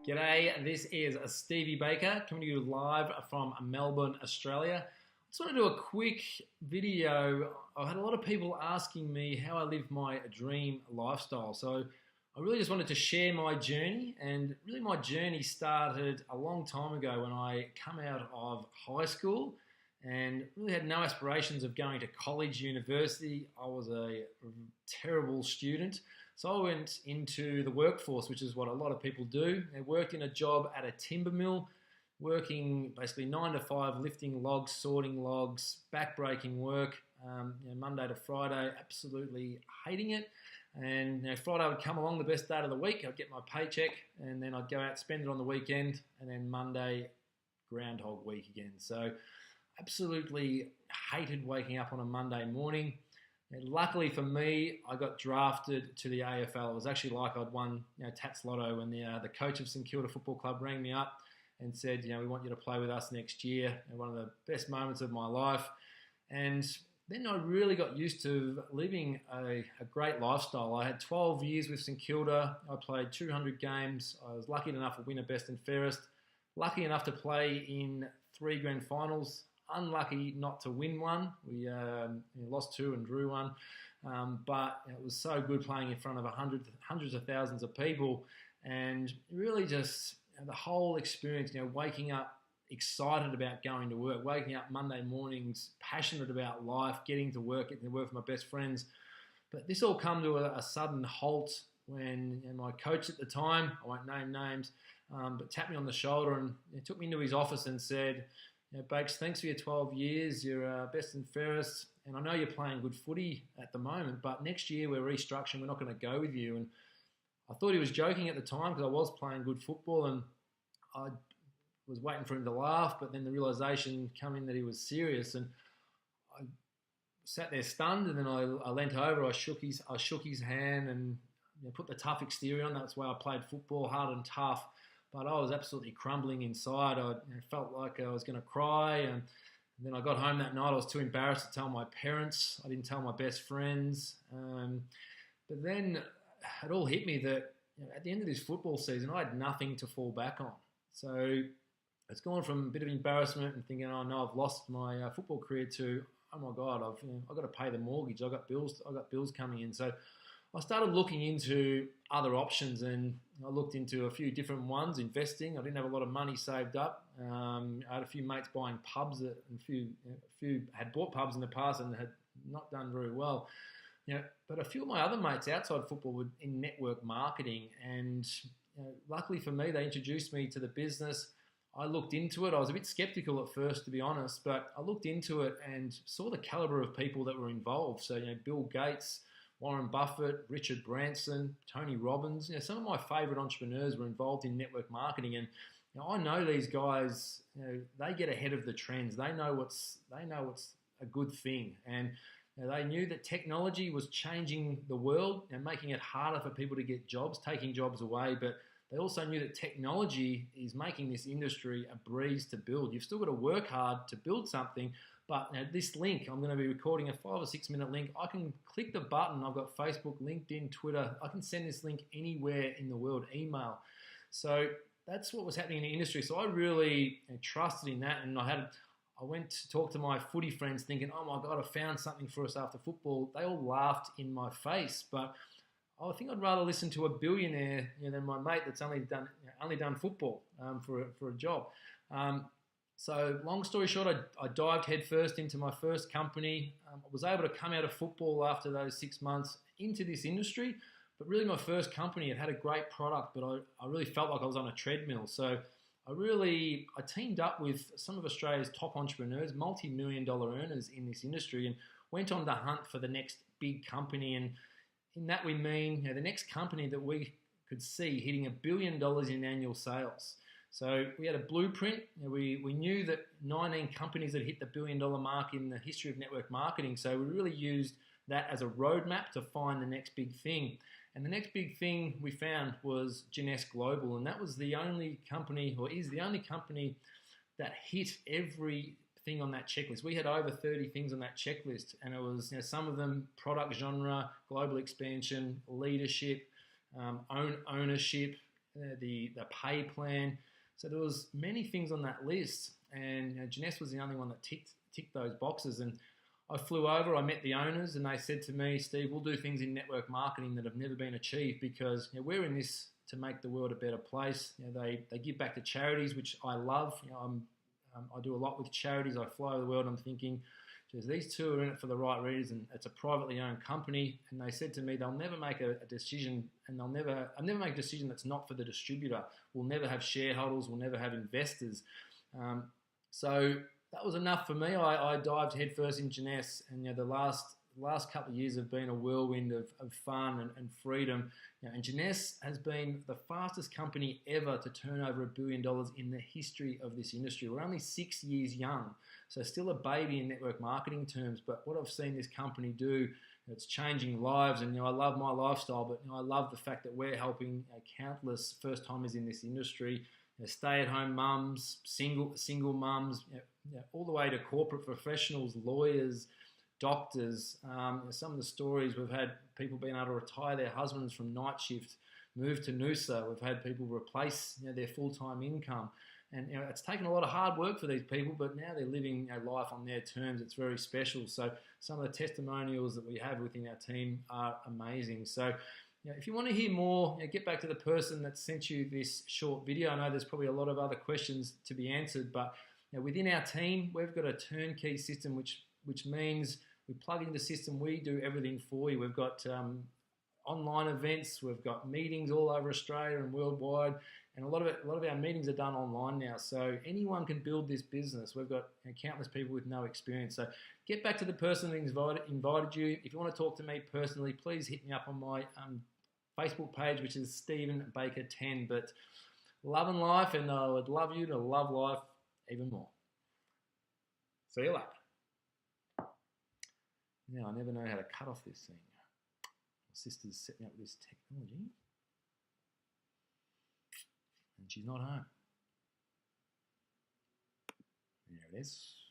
G'day, this is Stevie Baker coming to you live from Melbourne, Australia. I just want to do a quick video. I've had a lot of people asking me how I live my dream lifestyle. So I really just wanted to share my journey, and really my journey started a long time ago when I come out of high school and really had no aspirations of going to college, university. I was a terrible student. So I went into the workforce, which is what a lot of people do. I worked in a job at a timber mill, working basically 9 to 5, lifting logs, sorting logs, back-breaking work, Monday to Friday, absolutely hating it. And Friday would come along, the best day of the week. I'd get my paycheck, and then I'd go out, spend it on the weekend, and then Monday, Groundhog Week again. So absolutely hated waking up on a Monday morning. And luckily for me, I got drafted to the AFL. It was actually like I'd won, Tats Lotto, when the coach of St Kilda Football Club rang me up and said, we want you to play with us next year. And one of the best moments of my life. And then I really got used to living a great lifestyle. I had 12 years with St Kilda. I played 200 games. I was lucky enough to win a best and fairest. Lucky enough to play in 3 grand finals. Unlucky not to win one. We lost 2 and drew 1, but it was so good playing in front of hundreds of thousands of people, and really just the whole experience. Waking up excited about going to work, waking up Monday mornings passionate about life, getting to work with my best friends. But this all come to a sudden halt when my coach at the time, I won't name names, but tapped me on the shoulder and took me into his office and said, Bakes, thanks for your 12 years. You're best and fairest. And I know you're playing good footy at the moment, but next year we're restructuring. We're not going to go with you. And I thought he was joking at the time because I was playing good football and I was waiting for him to laugh. But then the realisation came in that he was serious. And I sat there stunned, and then I leant over. I shook his hand and put the tough exterior on. That's why I played football, hard and tough. But I was absolutely crumbling inside. I felt like I was going to cry. And then I got home that night. I was too embarrassed to tell my parents. I didn't tell my best friends. But then it all hit me that at the end of this football season, I had nothing to fall back on. So it's gone from a bit of embarrassment and thinking, oh no, I've lost my football career, to, oh my God, I've got to pay the mortgage. I've got bills coming in. So I started looking into other options, and I looked into a few different ones, investing. I didn't have a lot of money saved up. I had a few mates buying pubs, and a few had bought pubs in the past and had not done very well. But a few of my other mates outside football were in network marketing, and luckily for me, they introduced me to the business. I looked into it. I was a bit skeptical at first, to be honest, but I looked into it and saw the caliber of people that were involved. So, Bill Gates, Warren Buffett, Richard Branson, Tony Robbins. Some of my favourite entrepreneurs were involved in network marketing, and I know these guys. They get ahead of the trends. They know what's a good thing, and they knew that technology was changing the world and making it harder for people to get jobs, taking jobs away. But they also knew that technology is making this industry a breeze to build. You've still got to work hard to build something. But this link, I'm going to be recording a 5 or 6 minute link. I can click the button. I've got Facebook, LinkedIn, Twitter. I can send this link anywhere in the world, email. So that's what was happening in the industry. So I really trusted in that. And I went to talk to my footy friends thinking, oh my God, I found something for us after football. They all laughed in my face. But I think I'd rather listen to a billionaire than my mate that's only done football for a job. So long story short, I dived headfirst into my first company. I was able to come out of football after those 6 months into this industry. But really my first company, it had a great product, but I really felt like I was on a treadmill. So I teamed up with some of Australia's top entrepreneurs, multi-million-dollar earners in this industry, and went on the hunt for the next big company. And in that we mean the next company that we could see hitting $1 billion in annual sales. So we had a blueprint. We knew that 19 companies had hit the $1 billion mark in the history of network marketing. So we really used that as a roadmap to find the next big thing. And the next big thing we found was Jeunesse Global. And that was the only company, or is the only company, that hit everything on that checklist. We had over 30 things on that checklist. And it was some of them product genre, global expansion, leadership, ownership, the pay plan. So there was many things on that list, and Jeunesse was the only one that ticked those boxes. And I flew over, I met the owners, and they said to me, Steve, we'll do things in network marketing that have never been achieved because we're in this to make the world a better place. They give back to charities, which I love. I do a lot with charities. I fly the world. I'm thinking, geez, these two are in it for the right reason. It's a privately owned company, and they said to me they'll never make a decision, and I'll never make a decision that's not for the distributor. We'll never have shareholders. We'll never have investors. So that was enough for me. I dived headfirst in Jeunesse, and the last couple of years have been a whirlwind of fun and freedom. And Jeunesse has been the fastest company ever to turn over $1 billion in the history of this industry. We're only 6 years young, so still a baby in network marketing terms. But what I've seen this company do, it's changing lives. And I love my lifestyle, but I love the fact that we're helping countless first-timers in this industry, stay-at-home mums, single mums, all the way to corporate professionals, lawyers, doctors. Some of the stories, we've had people being able to retire their husbands from night shift, move to Noosa. We've had people replace their full-time income. And it's taken a lot of hard work for these people, but now they're living life on their terms. It's very special. So some of the testimonials that we have within our team are amazing. So if you want to hear more, get back to the person that sent you this short video. I know there's probably a lot of other questions to be answered, but within our team, we've got a turnkey system, which means we plug in the system, we do everything for you. We've got online events, we've got meetings all over Australia and worldwide, and a lot of our meetings are done online now. So anyone can build this business. We've got countless people with no experience. So get back to the person that invited you. If you want to talk to me personally, please hit me up on my Facebook page, which is Stephen Baker 10. But love and life, and I would love you to love life even more. See you later. Now, I never know how to cut off this thing. My sister's setting up this technology, and she's not home. There it is.